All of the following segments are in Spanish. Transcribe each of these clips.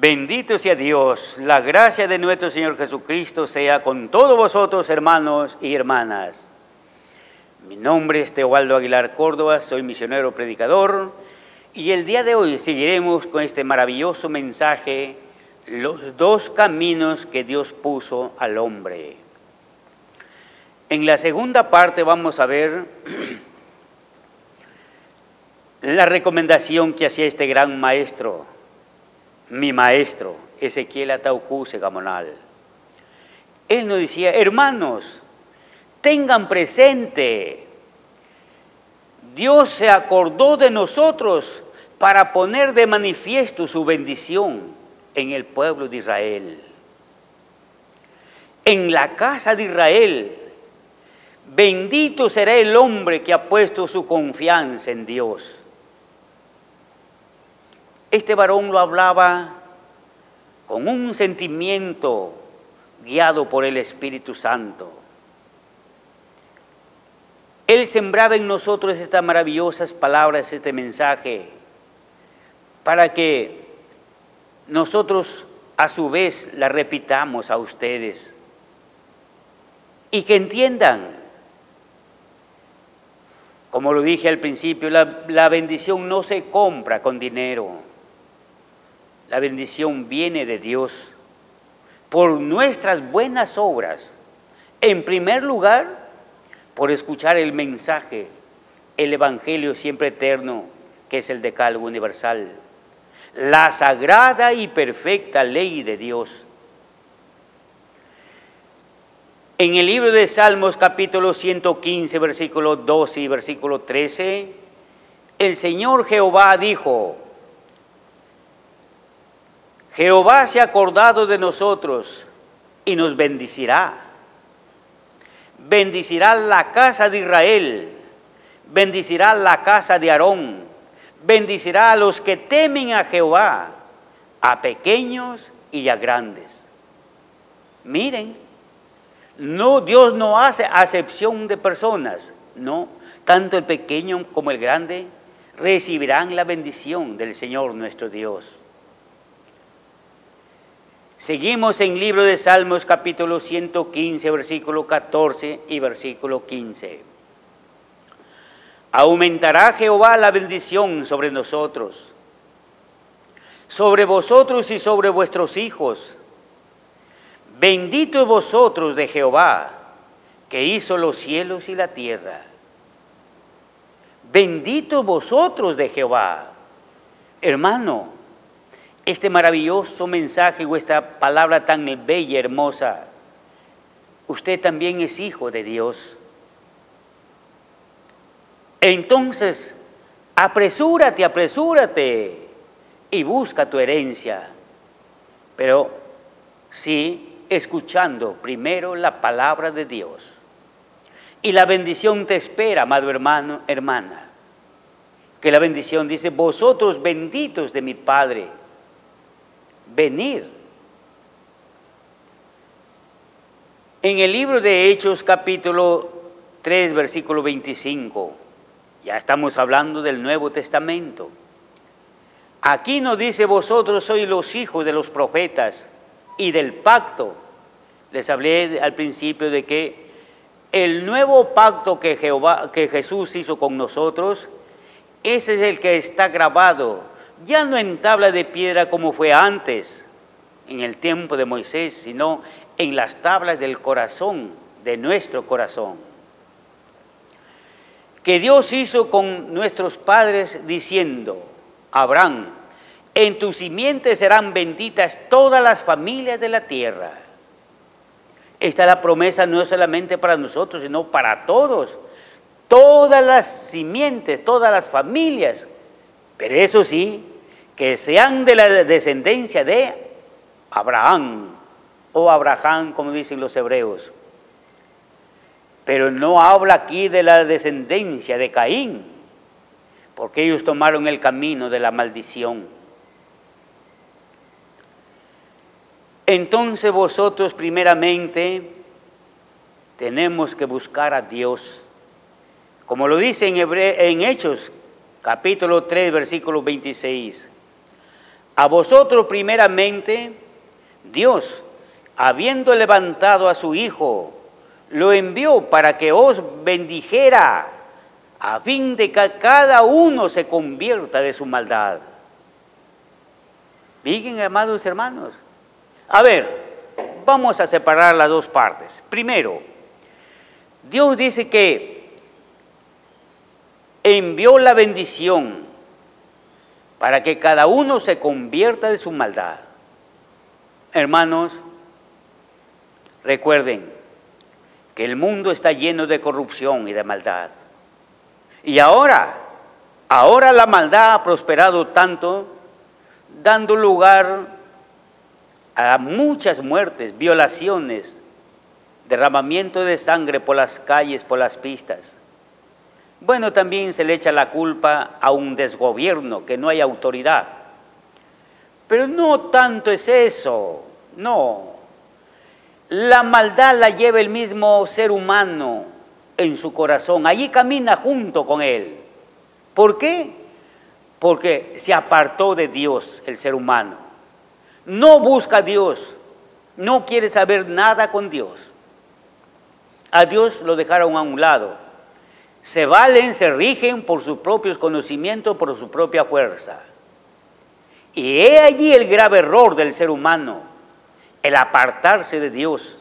Bendito sea Dios, la gracia de nuestro Señor Jesucristo sea con todos vosotros, hermanos y hermanas. Mi nombre es Teobaldo Aguilar Córdoba, soy misionero predicador y el día de hoy seguiremos con este maravilloso mensaje, los dos caminos que Dios puso al hombre. En la segunda parte vamos a ver la recomendación que hacía este gran maestro, mi maestro, Ezequiel Ataucuse Gamonal. Él nos decía, hermanos, tengan presente, Dios se acordó de nosotros para poner de manifiesto su bendición en el pueblo de Israel. En la casa de Israel, bendito será el hombre que ha puesto su confianza en Dios. Este varón lo hablaba con un sentimiento guiado por el Espíritu Santo. Él sembraba en nosotros estas maravillosas palabras, este mensaje, para que nosotros a su vez la repitamos a ustedes y que entiendan, como lo dije al principio, la bendición no se compra con dinero. La bendición viene de Dios por nuestras buenas obras. En primer lugar, por escuchar el mensaje, el Evangelio siempre eterno, que es el Decálogo universal, la sagrada y perfecta ley de Dios. En el libro de Salmos, capítulo 115, versículo 12 y versículo 13, el Señor Jehová dijo, Jehová se ha acordado de nosotros y nos bendecirá. Bendecirá la casa de Israel, bendecirá la casa de Aarón, bendecirá a los que temen a Jehová, a pequeños y a grandes. Miren, no, Dios no hace acepción de personas, no, tanto el pequeño como el grande recibirán la bendición del Señor nuestro Dios. Seguimos en el libro de Salmos, capítulo 115, versículo 14 y versículo 15. Aumentará Jehová la bendición sobre nosotros, sobre vosotros y sobre vuestros hijos. Benditos vosotros de Jehová, que hizo los cielos y la tierra. Benditos vosotros de Jehová. Hermano, este maravilloso mensaje o esta palabra tan bella y hermosa, usted también es hijo de Dios. Entonces, apresúrate y busca tu herencia, pero sí escuchando primero la palabra de Dios. Y la bendición te espera, amado hermano, hermana, que la bendición dice, vosotros benditos de mi Padre, venir. En el libro de Hechos, capítulo 3, versículo 25, ya estamos hablando del Nuevo Testamento. Aquí nos dice, vosotros sois los hijos de los profetas y del pacto. Les hablé al principio de que el nuevo pacto que Jesús hizo con nosotros, ese es el que está grabado, ya no en tabla de piedra como fue antes, en el tiempo de Moisés, sino en las tablas del corazón, de nuestro corazón. Que Dios hizo con nuestros padres diciendo, Abraham, en tu simiente serán benditas todas las familias de la tierra. Esta es la promesa no solamente para nosotros, sino para todos. Todas las simientes, todas las familias, pero eso sí, que sean de la descendencia de Abraham, o Abraham, como dicen los hebreos. Pero no habla aquí de la descendencia de Caín, porque ellos tomaron el camino de la maldición. Entonces vosotros primeramente tenemos que buscar a Dios. Como lo dice en Hechos, capítulo 3, versículo 26. A vosotros primeramente, Dios, habiendo levantado a su Hijo, lo envió para que os bendijera, a fin de que cada uno se convierta de su maldad. Bien, amados hermanos. A ver, vamos a separar las dos partes. Primero, Dios dice que envió la bendición para que cada uno se convierta de su maldad. Hermanos, recuerden que el mundo está lleno de corrupción y de maldad. Y ahora la maldad ha prosperado tanto, dando lugar a muchas muertes, violaciones, derramamiento de sangre por las calles, por las pistas. Bueno, también se le echa la culpa a un desgobierno, que no hay autoridad. Pero no tanto es eso, no. La maldad la lleva el mismo ser humano en su corazón. Allí camina junto con él. ¿Por qué? Porque se apartó de Dios el ser humano. No busca a Dios, no quiere saber nada con Dios. A Dios lo dejaron a un lado. Se valen, se rigen por sus propios conocimientos, por su propia fuerza. Y he allí el grave error del ser humano, el apartarse de Dios.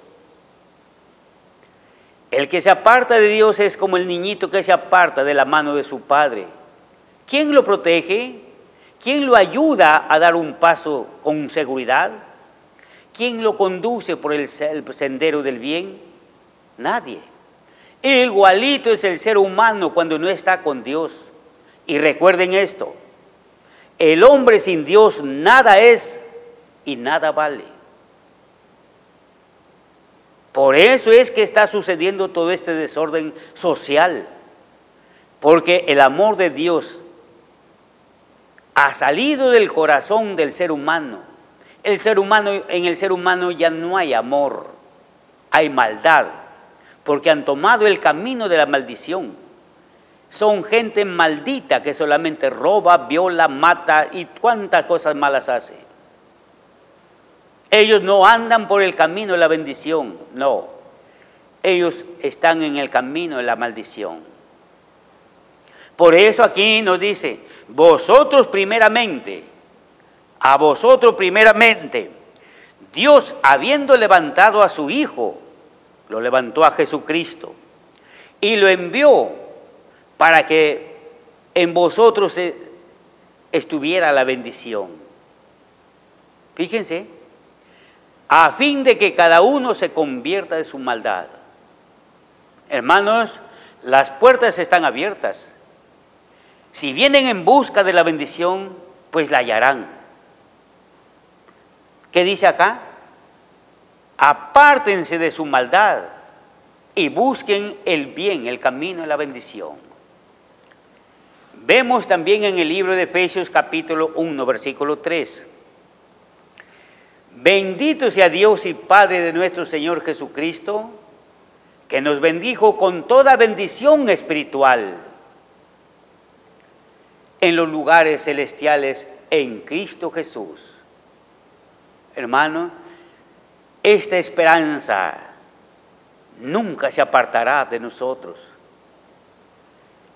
El que se aparta de Dios es como el niñito que se aparta de la mano de su padre. ¿Quién lo protege? ¿Quién lo ayuda a dar un paso con seguridad? ¿Quién lo conduce por el sendero del bien? Nadie. Igualito es el ser humano cuando no está con Dios. Y recuerden esto, el hombre sin Dios nada es y nada vale. Por eso es que está sucediendo todo este desorden social, porque el amor de Dios ha salido del corazón del ser humano. En el ser humano ya no hay amor, hay maldad, porque han tomado el camino de la maldición. Son gente maldita que solamente roba, viola, mata y cuántas cosas malas hace. Ellos no andan por el camino de la bendición, no. Ellos están en el camino de la maldición. Por eso aquí nos dice, vosotros primeramente, a vosotros primeramente, Dios habiendo levantado a su Hijo, lo levantó a Jesucristo y lo envió para que en vosotros estuviera la bendición. Fíjense, a fin de que cada uno se convierta de su maldad. Hermanos, las puertas están abiertas. Si vienen en busca de la bendición, pues la hallarán. ¿Qué dice acá? Apártense de su maldad y busquen el bien, el camino de la bendición. Vemos también en el libro de Efesios capítulo 1, versículo 3. Bendito sea Dios y Padre de nuestro Señor Jesucristo, que nos bendijo con toda bendición espiritual en los lugares celestiales en Cristo Jesús. Hermano, esta esperanza nunca se apartará de nosotros.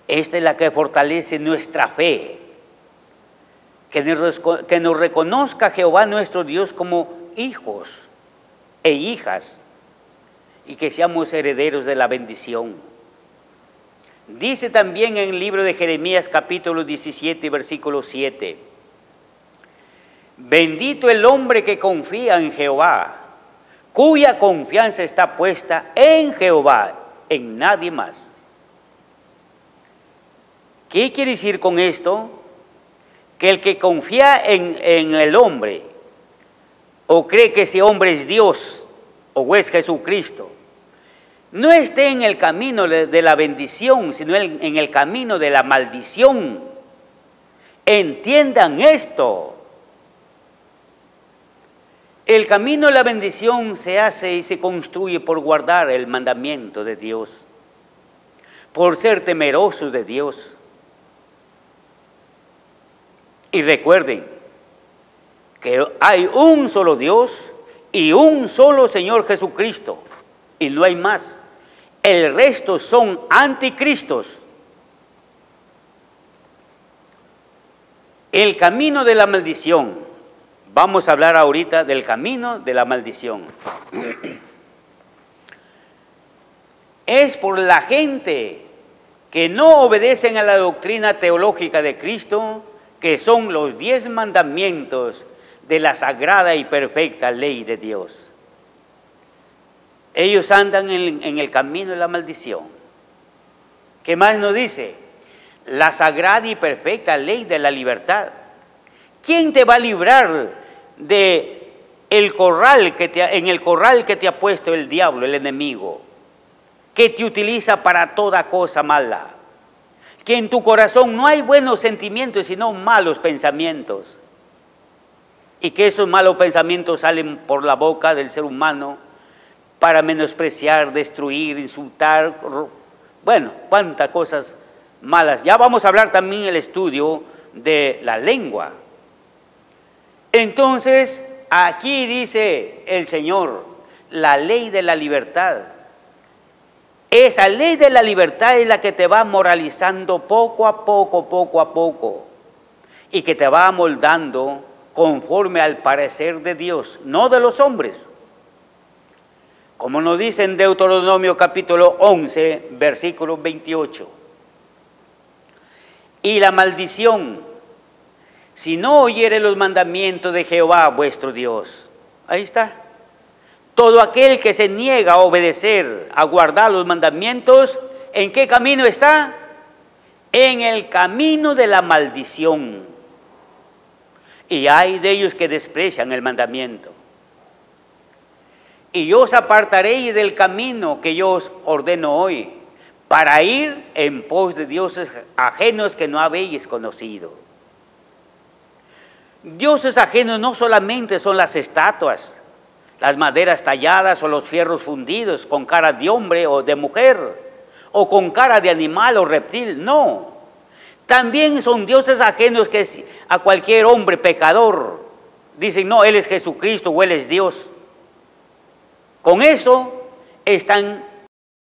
Esta es la que fortalece nuestra fe. Que nos reconozca Jehová nuestro Dios como hijos e hijas y que seamos herederos de la bendición. Dice también en el libro de Jeremías capítulo 17 versículo 7, bendito el hombre que confía en Jehová, cuya confianza está puesta en Jehová, en nadie más. ¿Qué quiere decir con esto? Que el que confía en el hombre o cree que ese hombre es Dios o es Jesucristo, no esté en el camino de la bendición, sino en el camino de la maldición. Entiendan esto. El camino de la bendición se hace y se construye por guardar el mandamiento de Dios, por ser temerosos de Dios. Y recuerden, que hay un solo Dios y un solo Señor Jesucristo, y no hay más. El resto son anticristos. El camino de la maldición. Vamos a hablar ahorita del camino de la maldición. Es por la gente que no obedecen a la doctrina teológica de Cristo, que son los 10 mandamientos de la sagrada y perfecta ley de Dios. Ellos andan en el camino de la maldición. ¿Qué más nos dice? La sagrada y perfecta ley de la libertad. ¿Quién te va a librar de en el corral que te ha puesto el diablo, el enemigo, que te utiliza para toda cosa mala? Que en tu corazón no hay buenos sentimientos, sino malos pensamientos. Y que esos malos pensamientos salen por la boca del ser humano para menospreciar, destruir, insultar, bueno, cuántas cosas malas. Ya vamos a hablar también el estudio de la lengua. Entonces, aquí dice el Señor, la ley de la libertad. Esa ley de la libertad es la que te va moralizando poco a poco, y que te va amoldando conforme al parecer de Dios, no de los hombres. Como nos dice en Deuteronomio capítulo 11, versículo 28. Y la maldición, si no oyere los mandamientos de Jehová vuestro Dios. Ahí está. Todo aquel que se niega a obedecer, a guardar los mandamientos, ¿en qué camino está? En el camino de la maldición. Y hay de ellos que desprecian el mandamiento. Y yo os apartaréis del camino que yo os ordeno hoy, para ir en pos de dioses ajenos que no habéis conocido. Dioses ajenos no solamente son las estatuas, las maderas talladas o los fierros fundidos con cara de hombre o de mujer, o con cara de animal o reptil, no. También son dioses ajenos que a cualquier hombre pecador dicen, no, Él es Jesucristo o Él es Dios. Con eso están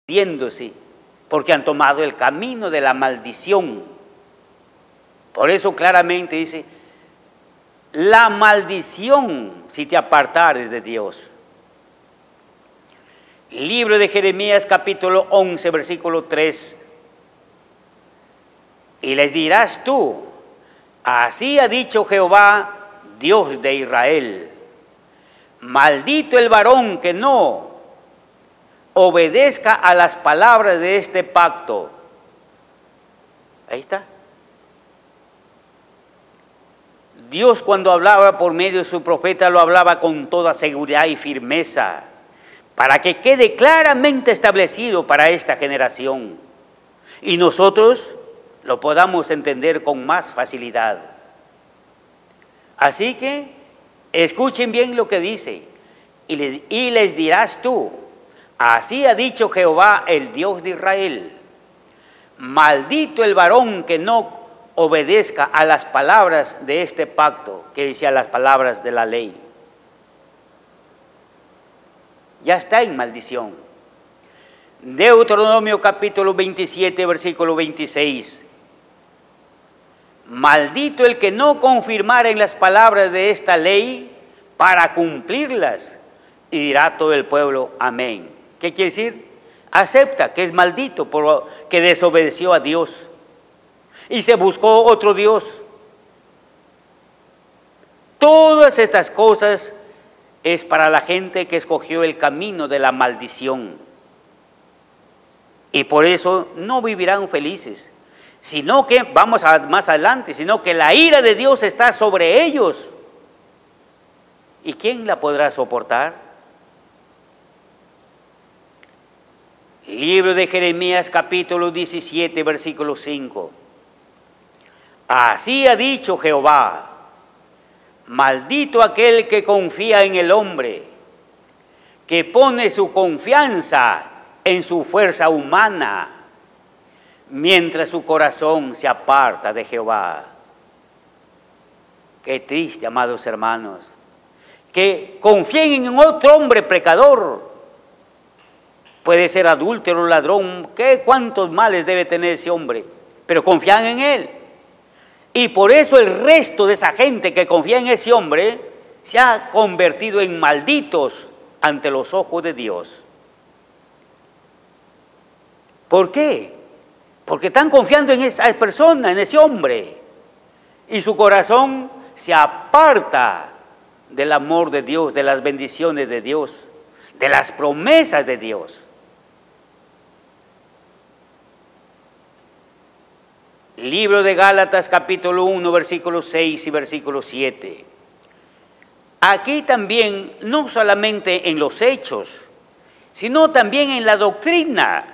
yéndose, porque han tomado el camino de la maldición. Por eso claramente dice, la maldición si te apartares de Dios. Libro de Jeremías capítulo 11, versículo 3. Y les dirás tú, así ha dicho Jehová, Dios de Israel, maldito el varón que no obedezca a las palabras de este pacto. Ahí está. Dios cuando hablaba por medio de su profeta lo hablaba con toda seguridad y firmeza, para que quede claramente establecido para esta generación y nosotros lo podamos entender con más facilidad. Así que escuchen bien lo que dice, y les dirás tú, así ha dicho Jehová, el Dios de Israel, maldito el varón que no obedezca a las palabras de este pacto, que dice a las palabras de la ley. Ya está en maldición. Deuteronomio capítulo 27, versículo 26. Maldito el que no confirmare en las palabras de esta ley para cumplirlas. Y dirá todo el pueblo, amén. ¿Qué quiere decir? Acepta que es maldito porque desobedeció a Dios y se buscó otro Dios. Todas estas cosas es para la gente que escogió el camino de la maldición. Y por eso no vivirán felices, sino que, más adelante, sino que la ira de Dios está sobre ellos. ¿Y quién la podrá soportar? Libro de Jeremías capítulo 17, versículo 5. Así ha dicho Jehová, maldito aquel que confía en el hombre, que pone su confianza en su fuerza humana, mientras su corazón se aparta de Jehová. Qué triste, amados hermanos, que confíen en otro hombre pecador. Puede ser adúltero, ladrón, cuántos males debe tener ese hombre, pero confían en él. Y por eso el resto de esa gente que confía en ese hombre se ha convertido en malditos ante los ojos de Dios. ¿Por qué? Porque están confiando en esa persona, en ese hombre, y su corazón se aparta del amor de Dios, de las bendiciones de Dios, de las promesas de Dios. Libro de Gálatas, capítulo 1, versículo 6 y versículo 7. Aquí también, no solamente en los hechos, sino también en la doctrina,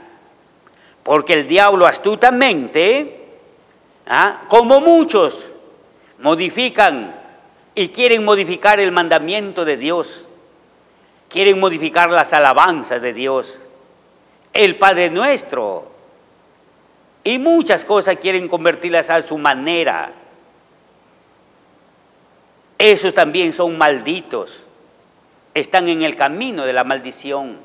porque el diablo astutamente, como muchos, modifican y quieren modificar el mandamiento de Dios, quieren modificar las alabanzas de Dios, el Padre Nuestro, y muchas cosas quieren convertirlas a su manera. Esos también son malditos, están en el camino de la maldición.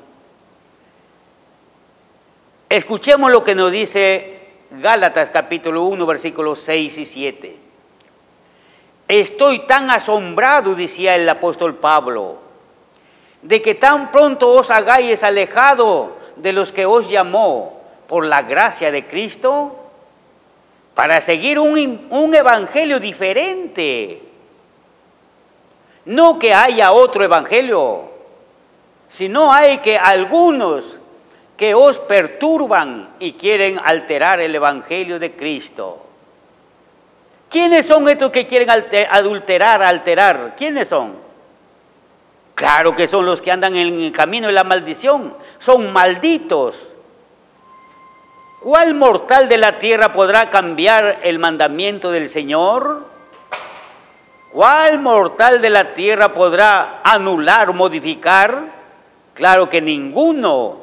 Escuchemos lo que nos dice Gálatas capítulo 1, versículos 6 y 7. Estoy tan asombrado, decía el apóstol Pablo, de que tan pronto os hagáis alejado de los que os llamó por la gracia de Cristo, para seguir un evangelio diferente. No que haya otro evangelio, sino hay que algunos que os perturban y quieren alterar el evangelio de Cristo. ¿Quiénes son estos que quieren alterar? ¿Quiénes son? Claro que son los que andan en el camino de la maldición, son malditos. ¿Cuál mortal de la tierra podrá cambiar el mandamiento del Señor? ¿Cuál mortal de la tierra podrá anular o modificar? Claro que ninguno.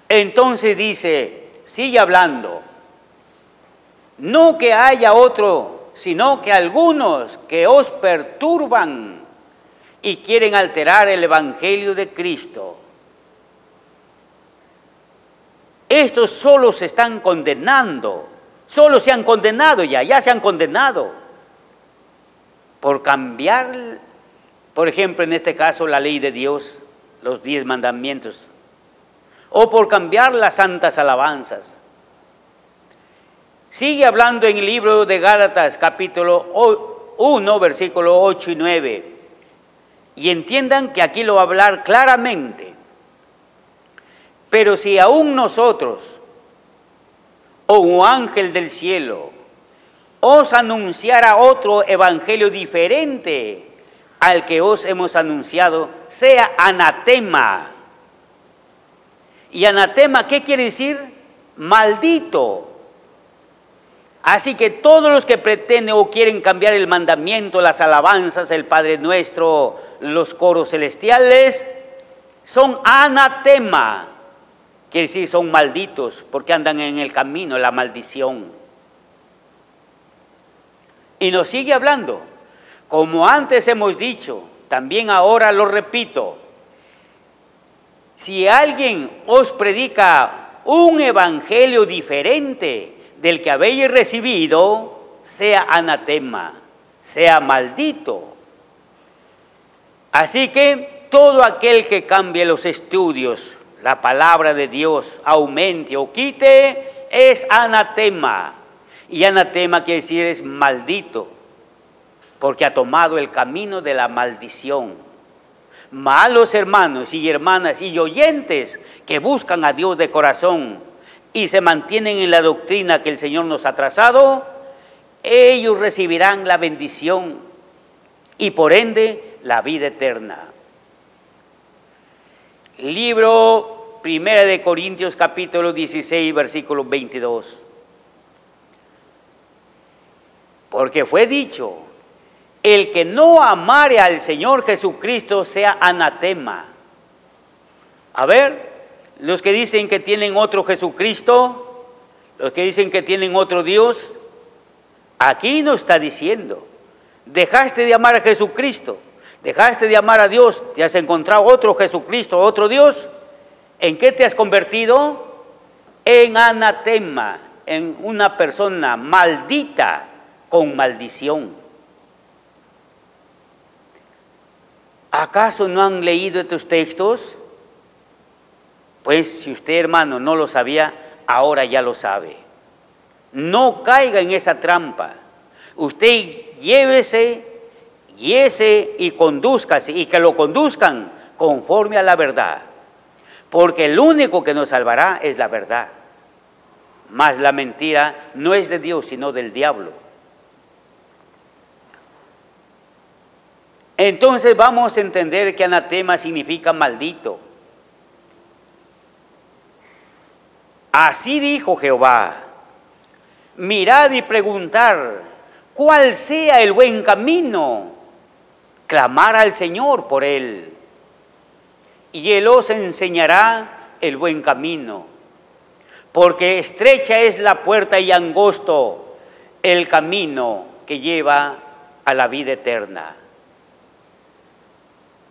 Entonces dice, sigue hablando, no que haya otro, sino que algunos que os perturban y quieren alterar el evangelio de Cristo. Estos solo se están condenando, solo se han condenado ya se han condenado por cambiar, por ejemplo, en este caso, la ley de Dios, los 10 mandamientos, o por cambiar las santas alabanzas. Sigue hablando en el libro de Gálatas, capítulo 1, versículos 8 y 9, y entiendan que aquí lo va a hablar claramente. Pero si aún nosotros, o un ángel del cielo, os anunciara otro evangelio diferente al que os hemos anunciado, sea anatema. ¿Y anatema qué quiere decir? Maldito. Así que todos los que pretenden o quieren cambiar el mandamiento, las alabanzas, el Padre Nuestro, los coros celestiales, son anatema. Quiere decir, son malditos porque andan en el camino de la maldición. Y nos sigue hablando. Como antes hemos dicho, también ahora lo repito. Si alguien os predica un evangelio diferente del que habéis recibido, sea anatema, sea maldito. Así que todo aquel que cambie los estudios, la palabra de Dios, aumente o quite, es anatema. Y anatema quiere decir es maldito, porque ha tomado el camino de la maldición. Malos hermanos y hermanas y oyentes que buscan a Dios de corazón y se mantienen en la doctrina que el Señor nos ha trazado, ellos recibirán la bendición y por ende la vida eterna. Libro 1 de Corintios capítulo 16 versículo 22. Porque fue dicho, el que no amare al Señor Jesucristo sea anatema. A ver, los que dicen que tienen otro Jesucristo, los que dicen que tienen otro Dios, aquí nos está diciendo, dejaste de amar a Jesucristo, dejaste de amar a Dios, te has encontrado otro Jesucristo, otro Dios, ¿en qué te has convertido? En anatema, en una persona maldita con maldición. ¿Acaso no han leído estos textos? Pues si usted, hermano, no lo sabía, ahora ya lo sabe. No caiga en esa trampa. Usted llévese, guíese y condúzcase, y que lo conduzcan conforme a la verdad. Porque el único que nos salvará es la verdad. Mas la mentira no es de Dios, sino del diablo. Entonces vamos a entender que anatema significa maldito. Así dijo Jehová: mirad y preguntar cuál sea el buen camino, clamar al Señor por él, y Él os enseñará el buen camino, porque estrecha es la puerta y angosto el camino que lleva a la vida eterna.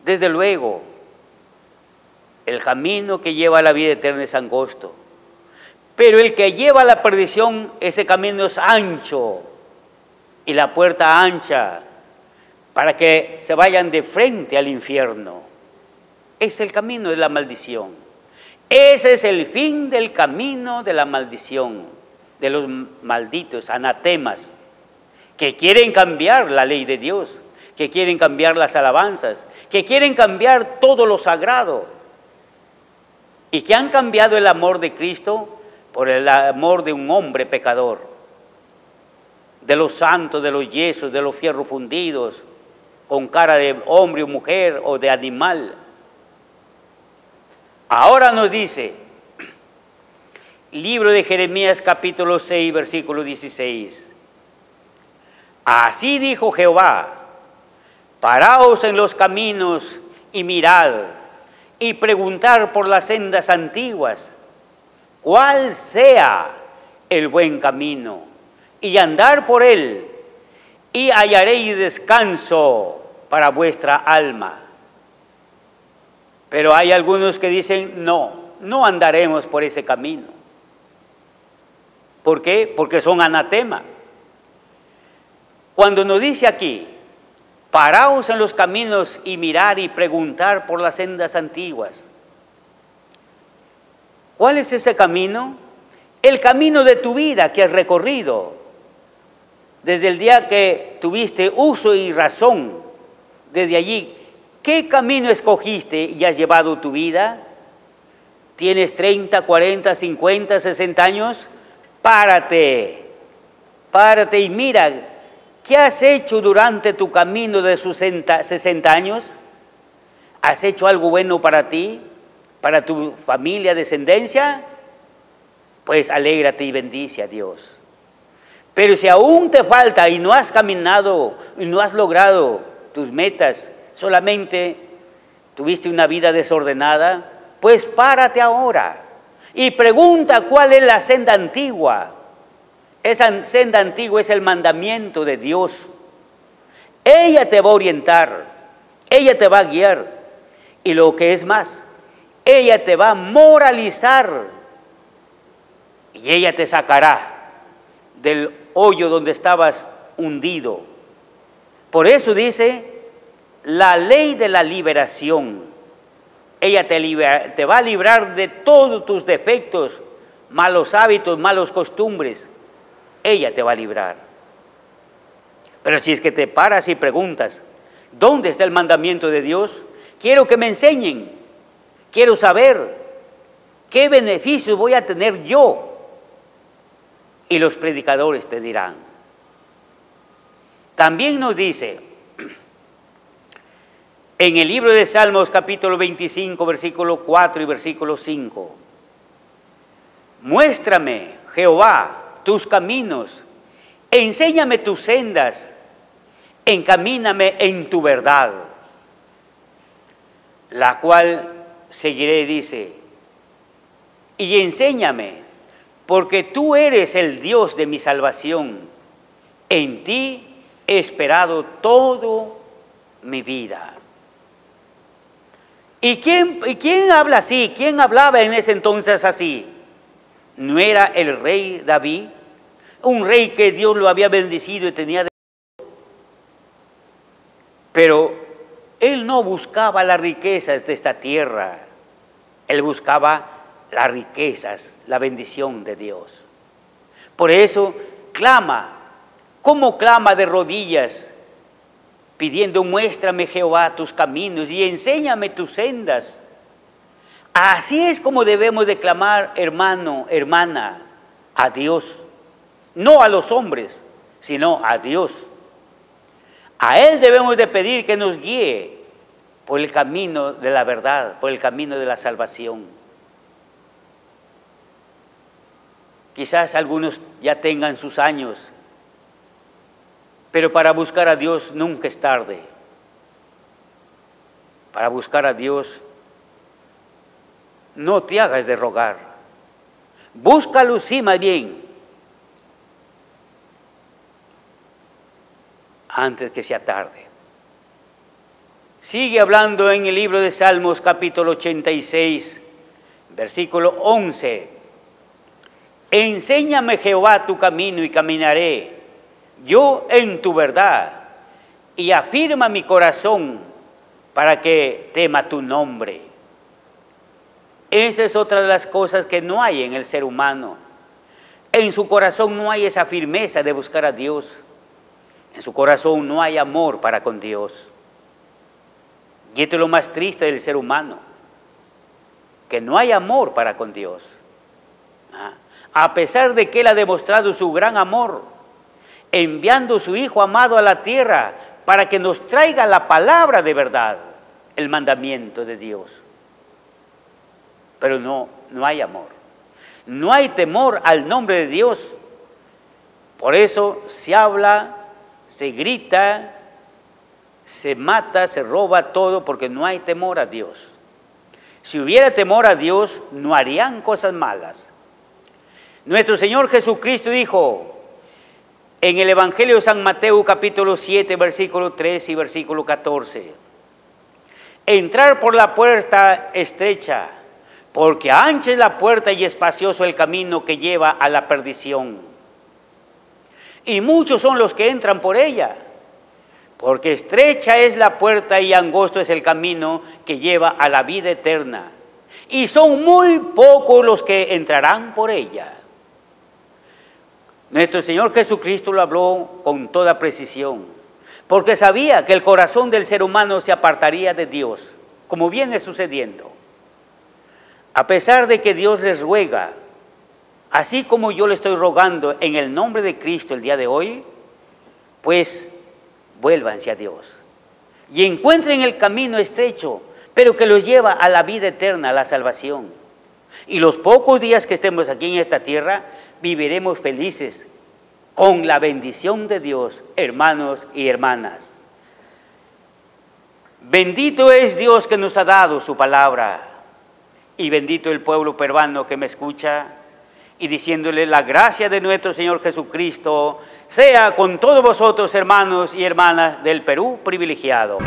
Desde luego, el camino que lleva a la vida eterna es angosto, pero el que lleva a la perdición, ese camino es ancho, y la puerta ancha, para que se vayan de frente al infierno. Es el camino de la maldición. Ese es el fin del camino de la maldición, de los malditos anatemas, que quieren cambiar la ley de Dios, que quieren cambiar las alabanzas, que quieren cambiar todo lo sagrado, y que han cambiado el amor de Cristo por el amor de un hombre pecador, de los santos, de los yesos, de los fierros fundidos, con cara de hombre o mujer o de animal. Ahora nos dice, libro de Jeremías capítulo 6, versículo 16. Así dijo Jehová: paraos en los caminos y mirad, y preguntar por las sendas antiguas, cuál sea el buen camino, y andar por él, y hallaréis descanso para vuestra alma. Pero hay algunos que dicen, no andaremos por ese camino. ¿Por qué? Porque son anatema. Cuando nos dice aquí, paraos en los caminos y mirar y preguntar por las sendas antiguas, ¿cuál es ese camino? El camino de tu vida que has recorrido desde el día que tuviste uso y razón. Desde allí, ¿qué camino escogiste y has llevado tu vida? ¿Tienes 30, 40, 50, 60 años? Párate y mira, ¿qué has hecho durante tu camino de 60 años? ¿Has hecho algo bueno para ti, para tu familia, descendencia? Pues alégrate y bendice a Dios. Pero si aún te falta y no has caminado y no has logrado tus metas, solamente tuviste una vida desordenada, pues párate ahora y pregunta cuál es la senda antigua. Esa senda antigua es el mandamiento de Dios. Ella te va a orientar, ella te va a guiar, y lo que es más, ella te va a moralizar, y ella te sacará del hoyo donde estabas hundido. Por eso dice, la ley de la liberación. Ella te va a librar de todos tus defectos, malos hábitos, malos costumbres. Ella te va a librar. Pero si es que te paras y preguntas, ¿dónde está el mandamiento de Dios? Quiero que me enseñen, quiero saber qué beneficios voy a tener yo. Y los predicadores te dirán. También nos dice, en el libro de Salmos capítulo 25, versículo 4 y versículo 5, muéstrame, Jehová, tus caminos, enséñame tus sendas, encamíname en tu verdad, la cual seguiré, dice, y enséñame, porque tú eres el Dios de mi salvación, en ti esperado toda mi vida. ¿Y quién habla así? ¿Quién hablaba en ese entonces así? ¿No era el rey David? Un rey que Dios lo había bendecido y tenía de... Pero él no buscaba las riquezas de esta tierra. Él buscaba las riquezas, la bendición de Dios. Por eso clama. ¿Cómo clama de rodillas? Pidiendo, muéstrame Jehová tus caminos y enséñame tus sendas. Así es como debemos de clamar, hermano, hermana, a Dios. No a los hombres, sino a Dios. A Él debemos de pedir que nos guíe por el camino de la verdad, por el camino de la salvación. Quizás algunos ya tengan sus años, pero para buscar a Dios nunca es tarde. Para buscar a Dios, no te hagas de rogar. Búscalo, sí, más bien, antes que sea tarde. Sigue hablando en el libro de Salmos, capítulo 86, versículo 11. Enséñame, Jehová, tu camino y caminaré yo en tu verdad, y afirma mi corazón para que tema tu nombre. Esa es otra de las cosas que no hay en el ser humano. En su corazón no hay esa firmeza de buscar a Dios. En su corazón no hay amor para con Dios. Y esto es lo más triste del ser humano, que no hay amor para con Dios. A pesar de que Él ha demostrado su gran amor, enviando su Hijo amado a la tierra para que nos traiga la palabra de verdad, el mandamiento de Dios. Pero no hay amor. No hay temor al nombre de Dios. Por eso se habla, se grita, se mata, se roba todo, porque no hay temor a Dios. Si hubiera temor a Dios, no harían cosas malas. Nuestro Señor Jesucristo dijo en el Evangelio de San Mateo, capítulo 7, versículo 3 y versículo 14. Entrar por la puerta estrecha, porque ancha es la puerta y espacioso el camino que lleva a la perdición. Y muchos son los que entran por ella, porque estrecha es la puerta y angosto es el camino que lleva a la vida eterna. Y son muy pocos los que entrarán por ella. Nuestro Señor Jesucristo lo habló con toda precisión, porque sabía que el corazón del ser humano se apartaría de Dios, como viene sucediendo. A pesar de que Dios les ruega, así como yo le estoy rogando en el nombre de Cristo el día de hoy, pues vuélvanse a Dios y encuentren el camino estrecho, pero que los lleva a la vida eterna, a la salvación. Y los pocos días que estemos aquí en esta tierra, viviremos felices con la bendición de Dios, hermanos y hermanas. Bendito es Dios que nos ha dado su palabra, y bendito el pueblo peruano que me escucha, y diciéndole la gracia de nuestro Señor Jesucristo sea con todos vosotros, hermanos y hermanas del Perú privilegiado.